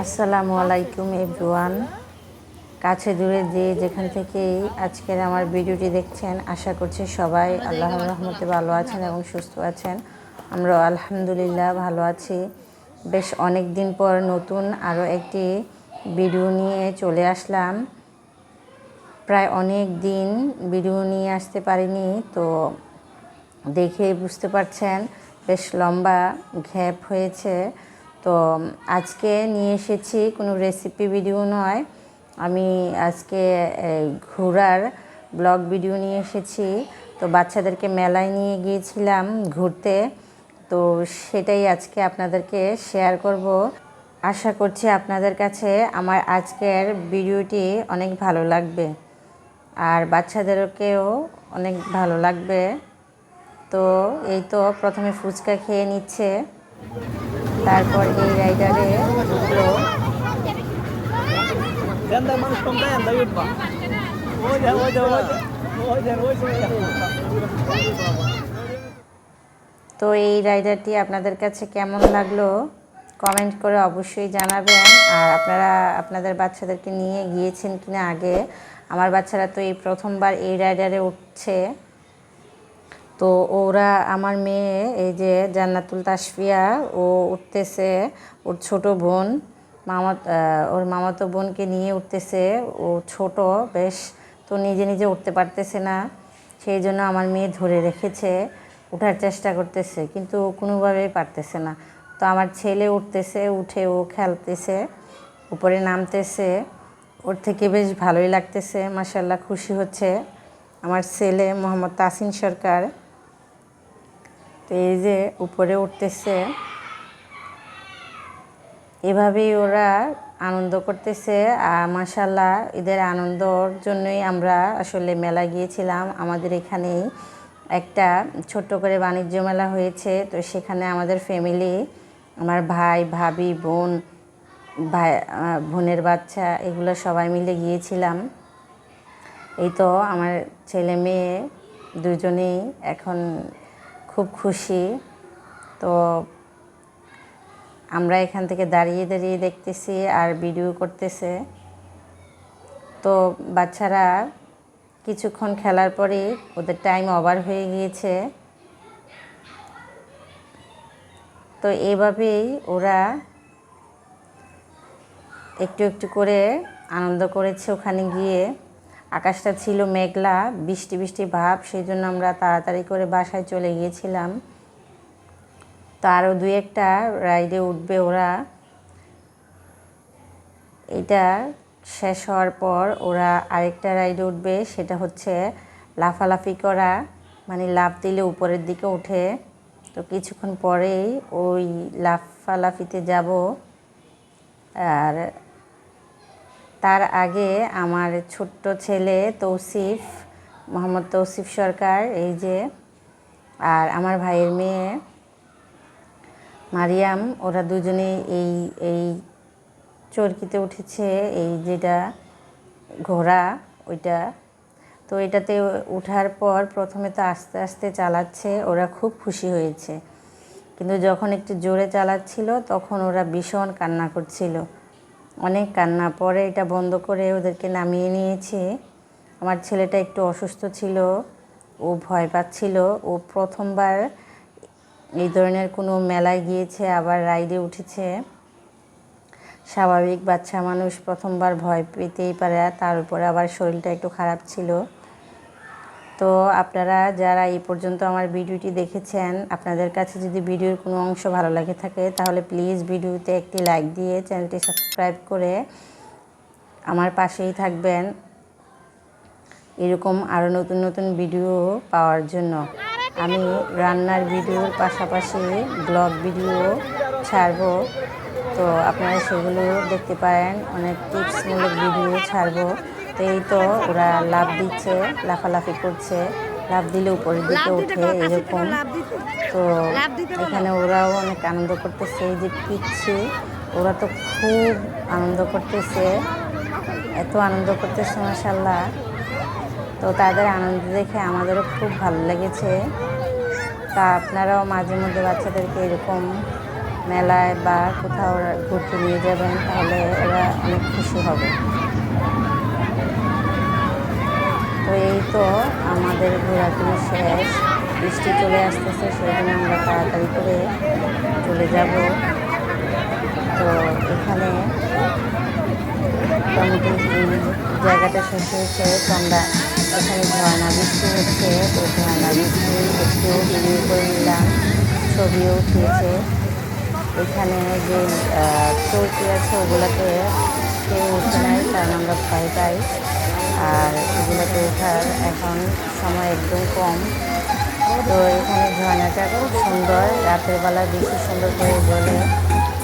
আসসালামু আলাইকুম এভরিওয়ান। কাছে দূরে যে যেখান থেকেই আজকের আমার ভিডিওটি দেখছেন, আশা করছি সবাই আল্লাহর রহমতে ভালো আছেন এবং সুস্থ আছেন। আমরাও আলহামদুলিল্লাহ ভালো আছি। বেশ অনেক দিন পর নতুন আরও একটি ভিডিও নিয়ে চলে আসলাম। প্রায় অনেক দিন ভিডিও নিয়ে আসতে পারিনি, তো দেখে বুঝতে পারছেন বেশ লম্বা গ্যাপ হয়েছে। তো আজকে নিয়ে এসেছি কোনো রেসিপি ভিডিও নয়, আমি আজকে ঘোরার ব্লগ ভিডিও নিয়ে এসেছি। তো বাচ্চাদেরকে মেলায় নিয়ে গিয়েছিলাম ঘুরতে, তো সেটাই আজকে আপনাদেরকে শেয়ার করব। আশা করছি আপনাদের কাছে আমার আজকের ভিডিওটি অনেক ভালো লাগবে আর বাচ্চাদেরকেও অনেক ভালো লাগবে। তো এই তো প্রথমে ফুচকা খেয়ে নিচ্ছে, তারপর এই রাইডারে উঠলো। তো এই রাইডারটি আপনাদের কাছে কেমন লাগলো কমেন্ট করে অবশ্যই জানাবেন। আর আপনারা আপনাদের বাচ্চাদেরকে নিয়ে গিয়েছেন কিনা আগে। আমার বাচ্চারা তো এই প্রথমবার এই রাইডারে উঠছে। তো ওরা, আমার মেয়ে এই যে জান্নাতুল তাসফিয়া, ও উঠতেছে, ওর ছোট বোন ওর মামাতো বোনকে নিয়ে উঠতেছে। ও ছোট বেশ, তো নিজে নিজে উঠতে পারতেছে না, সেই জন্য আমার মেয়ে ধরে রেখেছে, ওঠার চেষ্টা করতেছে কিন্তু কোনোভাবেই পারতেছে না। তো আমার ছেলে উঠতেছে, উঠে ও খেলতেছে, উপরে নামতেছে, ওর থেকে বেশ ভালোই লাগতেছে, মাশাআল্লাহ খুশি হচ্ছে আমার ছেলে মোহাম্মদ তাসিন সরকার। তো এই যে উপরে উঠতেছে, এভাবেই ওরা আনন্দ করতেছে। আর মাশাআল্লাহ এদের আনন্দর জন্যই আমরা আসলে মেলা গিয়েছিলাম। আমাদের এখানেই একটা ছোট্ট করে বাণিজ্য মেলা হয়েছে, তো সেখানে আমাদের ফ্যামিলি, আমার ভাই, ভাবি, বোন, বোনের বাচ্চা, এগুলো সবাই মিলে গিয়েছিলাম। এই তো আমার ছেলে মেয়ে দুজনেই এখন খুব খুশি। তো আমরা এখান থেকে দাঁড়িয়ে দাঁড়িয়ে দেখতেছি আর ভিডিও করতেছে। তো বাচ্চারা কিছুক্ষণ খেলার পরে ওদের টাইম ওভার হয়ে গিয়েছে। তো এভাবেই ওরা একটু একটু করে আনন্দ করেছে ওখানে গিয়ে। আকাশটা ছিল মেঘলা, বৃষ্টি বৃষ্টি ভাব, সেই জন্য আমরা তাড়াতাড়ি করে বাসায় চলে গিয়েছিলাম। তো আরও দুই একটা রাইডে উঠবে ওরা। এটা শেষ হওয়ার পর ওরা আরেকটা রাইডে উঠবে, সেটা হচ্ছে লাফালাফি করা, মানে লাফ দিলে উপরের দিকে ওঠে। তো কিছুক্ষণ পরেই ওই লাফালাফিতে যাব। আর তার আগে আমার ছোট্ট ছেলে তৌসিফ, মোহাম্মদ তৌসিফ সরকার, এই যে, আর আমার ভাইয়ের মেয়ে মারিয়াম, ওরা দুজনেই এই এই চরকিতে উঠেছে, এই যেটা ঘোড়া ওইটা। তো এটাতে ওঠার পর প্রথমে তো আস্তে আস্তে চালাচ্ছে, ওরা খুব খুশি হয়েছে, কিন্তু যখন একটু জোরে চালাচ্ছিল তখন ওরা ভীষণ কান্না করছিল, অনেক কান্না। পরে এটা বন্ধ করে ওদেরকে নামিয়ে নিয়েছি। আমার ছেলেটা একটু অসুস্থ ছিল, ও ভয় পাচ্ছিল, ও প্রথমবার এই ধরনের কোনো মেলায় গিয়েছে, আবার রাইডে উঠেছে। স্বাভাবিক, বাচ্চা মানুষ প্রথমবার ভয় পেতেই পারে, তার উপরে আবার শরীরটা একটু খারাপ ছিল। তো আপনারা যারা এই পর্যন্ত আমার ভিডিওটি দেখেছেন, আপনাদের কাছে যদি ভিডিওর কোনো অংশ ভালো লাগে থাকে তাহলে প্লিজ ভিডিওতে একটি লাইক দিয়ে চ্যানেলটি সাবস্ক্রাইব করে আমার পাশেই থাকবেন এরকম আরও নতুন নতুন ভিডিও পাওয়ার জন্য। আমি রান্নার ভিডিওর পাশাপাশি ব্লগ ভিডিও ছাড়ব, তো আপনারা সেগুলো দেখতে পারেন, অনেক টিপসমূলক ভিডিও ছাড়ব। তো এই তো ওরা লাফ দিচ্ছে, লাফালাফি করছে, লাফ দিলে উপরের দিকে ওঠে এরকম। তো এখানে ওরাও অনেক আনন্দ করতেছে, এই যে পিচ্ছি, ওরা তো খুব আনন্দ করতেছে, এত আনন্দ করতেছে মাশাআল্লাহ। তো তাদের আনন্দ দেখে আমাদেরও খুব ভালো লেগেছে। তা আপনারাও মাঝে মধ্যে বাচ্চাদেরকে এরকম মেলায় বা কোথাও ঘুরতে নিয়ে যাবেন, তাহলে এরা অনেক খুশি হবে। তো এই তো আমাদের ঘোরাঘুরি শেষ, বৃষ্টি চলে আসতেছে, সেই জন্য আমরা তাড়াতাড়ি করে চলে যাব। তো এখানে মোটামুটি জায়গাটা শেষ হয়েছে। তো আমরা এখানে ঝর্ণা বৃষ্টি হচ্ছে, তো ঝর্ণা বৃষ্টি একটু ভিডিও করে নিলাম, ছবিও উঠিয়েছে। এখানে যে চৌকি আছে ওগুলোতে কেউ উঠে নাই, কারণ আমরা ভয় পাই। আর এগুলোতে ওঠার এখন সময় একদম কম। তো এখানে ঝর্ণাটা খুব সুন্দর, রাতের বেলা বেশি সুন্দর করে জ্বলে।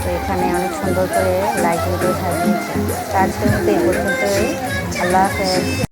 তো এখানে অনেক সুন্দর করে লাইটিং করে সাজিয়েছে। আজকের মতো এই পর্যন্তই। আল্লাহ হাফেজ।